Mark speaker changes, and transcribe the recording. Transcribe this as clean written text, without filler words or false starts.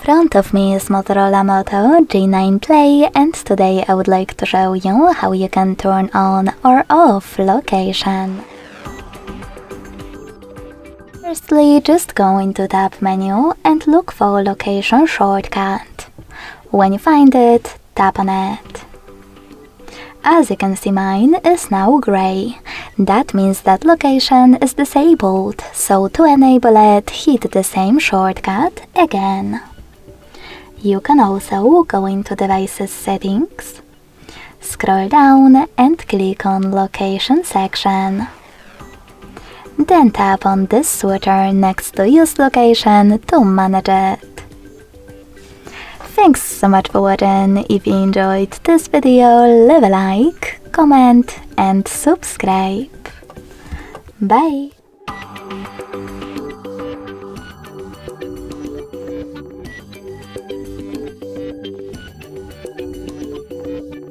Speaker 1: front of me is Motorola Moto G9 Play, and today I would like to show you how you can turn on or off location. Firstly, just go into tab menu and look for location shortcut. When you find it, tap on it. As you can see, mine is now grey. That means that location is disabled, so to enable it, hit the same shortcut again. You can also go into Devices Settings, scroll down and click on Location section. Then tap on this switcher next to Use Location to manage it. Thanks so much for watching. If you enjoyed this video, leave a like, comment and subscribe. Bye!